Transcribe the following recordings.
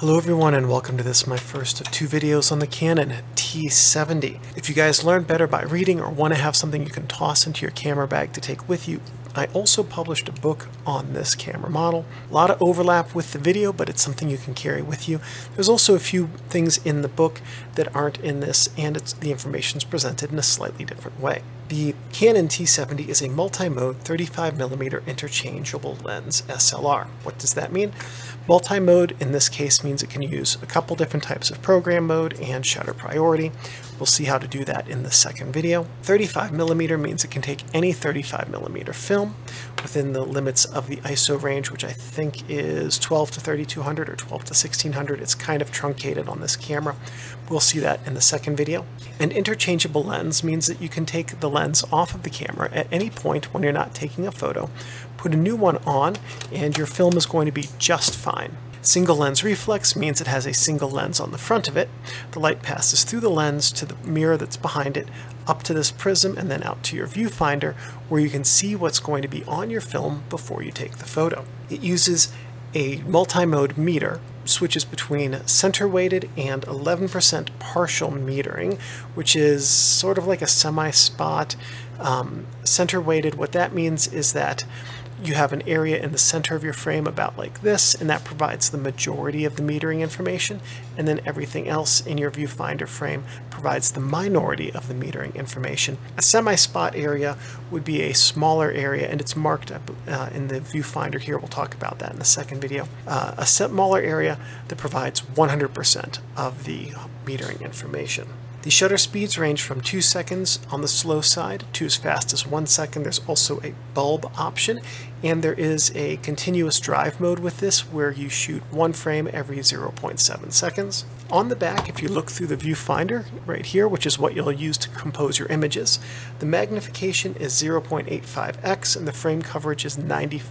Hello everyone and welcome to this, my first of two videos on the Canon T70. If you guys learn better by reading or want to have something you can toss into your camera bag to take with you, I also published a book on this camera model. A lot of overlap with the video, but it's something you can carry with you. There's also a few things in the book that aren't in this, and the information is presented in a slightly different way. The Canon T70 is a multi-mode 35mm interchangeable lens SLR. What does that mean? Multi-mode in this case means it can use a couple different types of program mode and shutter priority. We'll see how to do that in the second video. 35mm means it can take any 35mm film within the limits of the ISO range, which I think is 12 to 3200 or 12 to 1600. It's kind of truncated on this camera. We'll see that in the second video. An interchangeable lens means that you can take the lens off of the camera at any point when you're not taking a photo, put a new one on, and your film is going to be just fine. Single lens reflex means it has a single lens on the front of it. The light passes through the lens to the mirror that's behind it, up to this prism, and then out to your viewfinder, where you can see what's going to be on your film before you take the photo. It uses a multi-mode meter, switches between center-weighted and 11% partial metering, which is sort of like a semi-spot. Center-weighted, what that means is that you have an area in the center of your frame about like this, and that provides the majority of the metering information, and then everything else in your viewfinder frame provides the minority of the metering information. A semi-spot area would be a smaller area, and it's marked up in the viewfinder here. We'll talk about that in the second video. A smaller area that provides 100% of the metering information. The shutter speeds range from 2 seconds on the slow side to as fast as 1 second. There's also a bulb option, and there is a continuous drive mode with this where you shoot one frame every 0.7 seconds. On the back, if you look through the viewfinder right here, which is what you'll use to compose your images, the magnification is 0.85x and the frame coverage is 92%.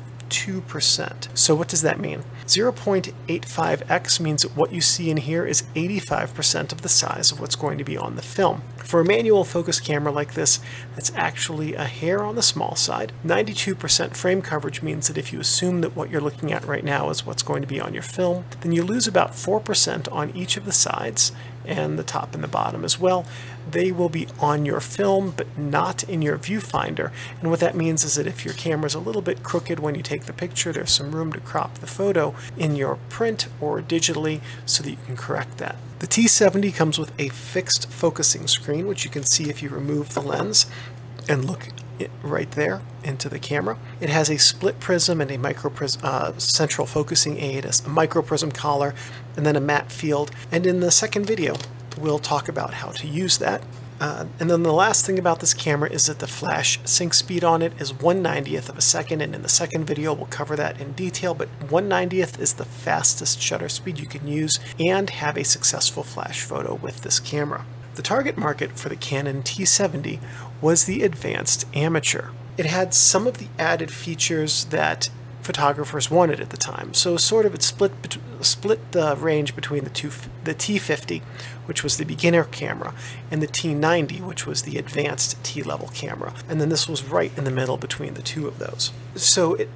So what does that mean? 0.85x means that what you see in here is 85% of the size of what's going to be on the film. For a manual focus camera like this, that's actually a hair on the small side. 92% frame coverage means that if you assume that what you're looking at right now is what's going to be on your film, then you lose about 4% on each of the sides and the top and the bottom as well. They will be on your film, but not in your viewfinder. And what that means is that if your camera's a little bit crooked when you take the picture, there's some room to crop the photo in your print or digitally so that you can correct that. The T70 comes with a fixed focusing screen, which you can see if you remove the lens and look right there into the camera. It has a split prism and a micro prism, central focusing aid, a micro prism collar, and then a matte field. And in the second video, we'll talk about how to use that. And then the last thing about this camera is that the flash sync speed on it is 1/90th of a second, and in the second video we'll cover that in detail, but 1/90th is the fastest shutter speed you can use and have a successful flash photo with this camera. The target market for the Canon T70 was the advanced amateur. It had some of the added features that photographers wanted at the time. So sort of it split the range between the T50, which was the beginner camera, and the T90, which was the advanced T-level camera. And then this was right in the middle between the two of those. So it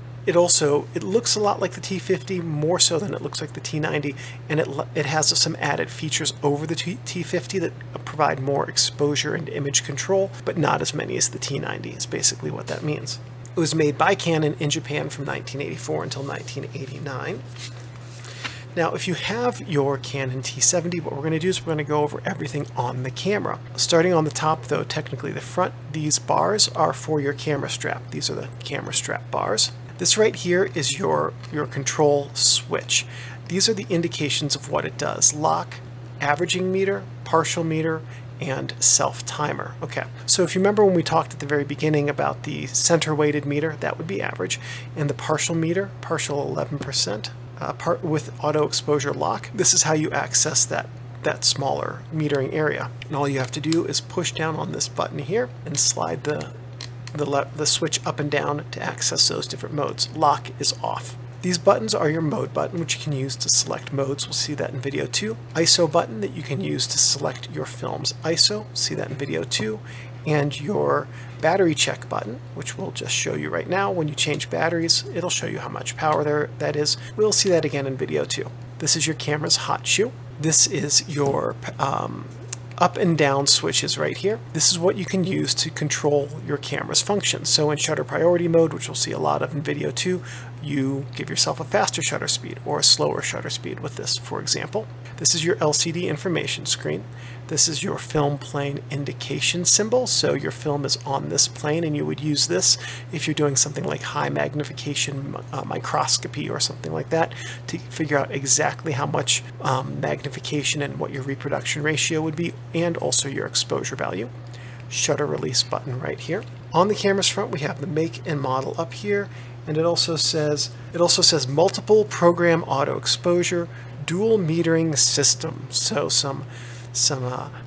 looks a lot like the T50, more so than it looks like the T90, and it has some added features over the T50 that provide more exposure and image control, but not as many as the T90 is basically what that means. It was made by Canon in Japan from 1984 until 1989. Now, if you have your Canon T70, what we're going to do is we're going to go over everything on the camera. Starting on the top, though, technically the front, these bars are for your camera strap. These are the camera strap bars. This right here is your control switch. These are the indications of what it does. Lock, averaging meter, partial meter, and self-timer. Okay, so if you remember when we talked at the very beginning about the center-weighted meter, that would be average, and the partial meter, partial 11%, with auto exposure lock, this is how you access that smaller metering area. And all you have to do is push down on this button here and slide the switch up and down to access those different modes. Lock is off. These buttons are your mode button, which you can use to select modes. We'll see that in video 2. ISO button that you can use to select your film's ISO. We'll see that in video 2. And your battery check button, which we'll just show you right now. When you change batteries, it'll show you how much power that is. We'll see that again in video 2. This is your camera's hot shoe. This is your up and down switches right here. This is what you can use to control your camera's function. So in shutter priority mode, which we'll see a lot of in video 2, you give yourself a faster shutter speed or a slower shutter speed with this, for example. This is your LCD information screen. This is your film plane indication symbol. So your film is on this plane, and you would use this if you're doing something like high magnification microscopy or something like that to figure out exactly how much magnification and what your reproduction ratio would be, and also your exposure value. Shutter release button right here. On the camera's front, we have the make and model up here, and it also says multiple program auto exposure, dual metering system. So some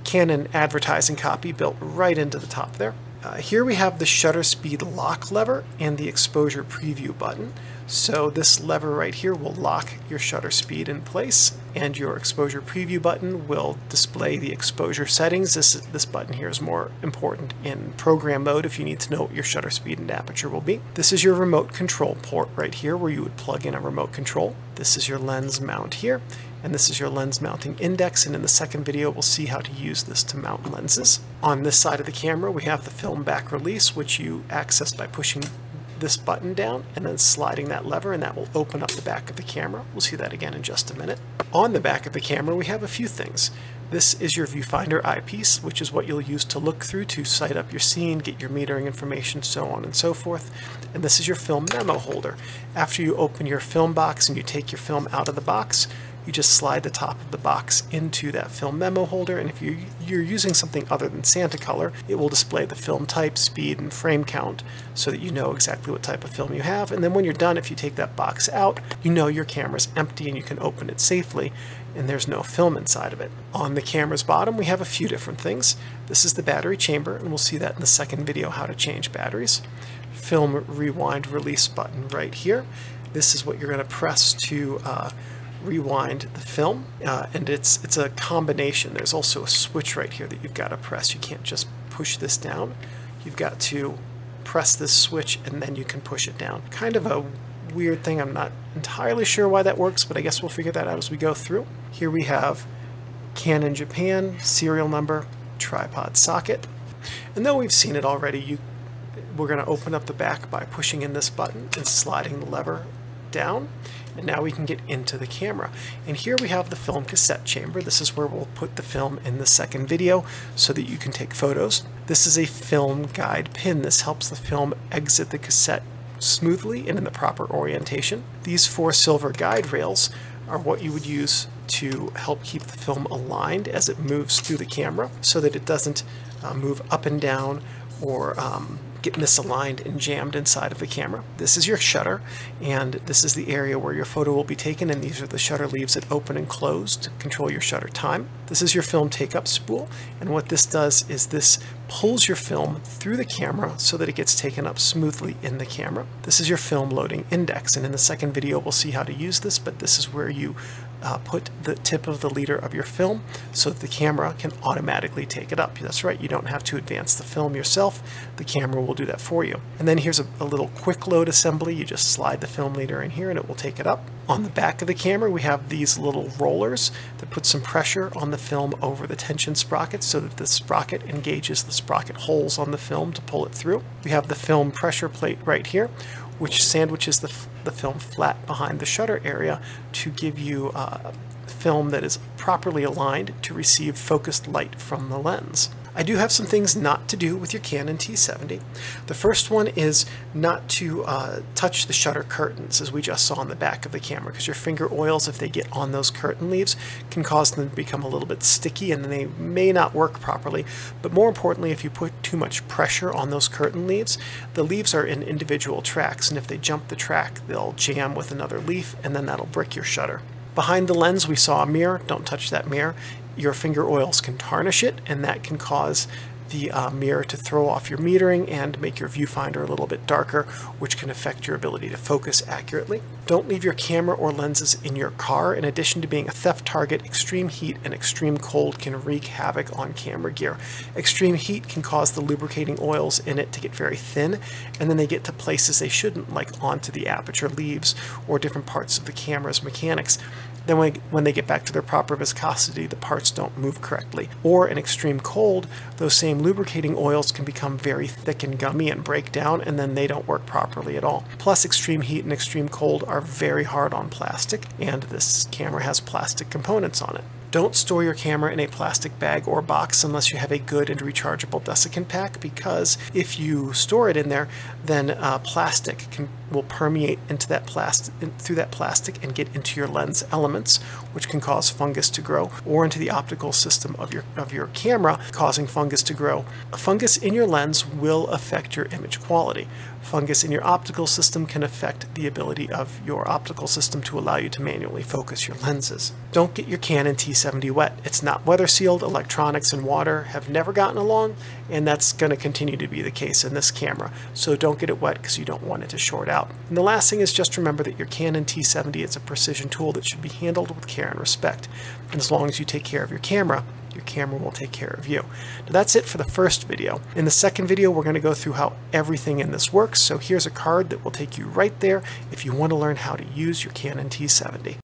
Canon advertising copy built right into the top there. Here we have the shutter speed lock lever and the exposure preview button. So this lever right here will lock your shutter speed in place, and your exposure preview button will display the exposure settings. This button here is more important in program mode if you need to know what your shutter speed and aperture will be. This is your remote control port right here where you would plug in a remote control. This is your lens mount here, and this is your lens mounting index, and in the second video we'll see how to use this to mount lenses. On this side of the camera we have the film back release, which you access by pushing this button down and then sliding that lever, and that will open up the back of the camera. We'll see that again in just a minute. On the back of the camera we have a few things. This is your viewfinder eyepiece, which is what you'll use to look through to sight up your scene, get your metering information, so on and so forth. And this is your film memo holder. After you open your film box and you take your film out of the box, you just slide the top of the box into that film memo holder, and if you're using something other than Santa Color, it will display the film type, speed, and frame count so that you know exactly what type of film you have. And then when you're done, if you take that box out, you know your camera's empty and you can open it safely, and there's no film inside of it. On the camera's bottom, we have a few different things. This is the battery chamber, and we'll see that in the second video, how to change batteries. Film rewind release button right here. This is what you're going to press to rewind the film, and it's a combination. There's also a switch right here that you've got to press. You can't just push this down. You've got to press this switch and then you can push it down. Kind of a weird thing. I'm not entirely sure why that works, but I guess we'll figure that out as we go through. Here we have Canon Japan, serial number, tripod socket. And though we've seen it already, we're going to open up the back by pushing in this button and sliding the lever down, and now we can get into the camera. And here we have the film cassette chamber. This is where we'll put the film in the second video so that you can take photos. This is a film guide pin. This helps the film exit the cassette smoothly and in the proper orientation. These 4 silver guide rails are what you would use to help keep the film aligned as it moves through the camera so that it doesn't move up and down or get misaligned and jammed inside of the camera. This is your shutter, and this is the area where your photo will be taken, and these are the shutter leaves that open and close to control your shutter time. This is your film take-up spool, and what this does is this pulls your film through the camera so that it gets taken up smoothly in the camera. This is your film loading index, and in the second video we'll see how to use this, but this is where you put the tip of the leader of your film so that the camera can automatically take it up. That's right, you don't have to advance the film yourself. The camera will do that for you. And then here's a little quick load assembly. You just slide the film leader in here and it will take it up. On the back of the camera we have these little rollers that put some pressure on the film over the tension sprocket so that the sprocket engages the sprocket holes on the film to pull it through. We have the film pressure plate right here, which sandwiches the film flat behind the shutter area to give you film that is properly aligned to receive focused light from the lens. I do have some things not to do with your Canon T70. The first one is not to touch the shutter curtains, as we just saw on the back of the camera, because your finger oils, if they get on those curtain leaves, can cause them to become a little bit sticky and they may not work properly. But more importantly, if you put too much pressure on those curtain leaves, the leaves are in individual tracks, and if they jump the track, they'll jam with another leaf, and then that'll brick your shutter. Behind the lens, we saw a mirror. Don't touch that mirror. Your finger oils can tarnish it, and that can cause the mirror to throw off your metering and make your viewfinder a little bit darker, which can affect your ability to focus accurately. Don't leave your camera or lenses in your car. In addition to being a theft target, extreme heat and extreme cold can wreak havoc on camera gear. Extreme heat can cause the lubricating oils in it to get very thin, and then they get to places they shouldn't, like onto the aperture leaves or different parts of the camera's mechanics. Then when they get back to their proper viscosity, the parts don't move correctly. Or in extreme cold, those same lubricating oils can become very thick and gummy and break down, and then they don't work properly at all. Plus, extreme heat and extreme cold are very hard on plastic, and this camera has plastic components on it. Don't store your camera in a plastic bag or box unless you have a good and rechargeable desiccant pack, because if you store it in there, then plastic will permeate into that through that plastic and get into your lens elements, which can cause fungus to grow, or into the optical system of your camera, causing fungus to grow. A fungus in your lens will affect your image quality. Fungus in your optical system can affect the ability of your optical system to allow you to manually focus your lenses. Don't get your Canon T70 wet. It's not weather sealed. Electronics and water have never gotten along, and that's going to continue to be the case in this camera. So don't get it wet because you don't want it to short out. And the last thing is just remember that your Canon T70 is a precision tool that should be handled with care and respect. And as long as you take care of your camera will take care of you. Now that's it for the first video. In the second video, we're going to go through how everything in this works. So here's a card that will take you right there if you want to learn how to use your Canon T70.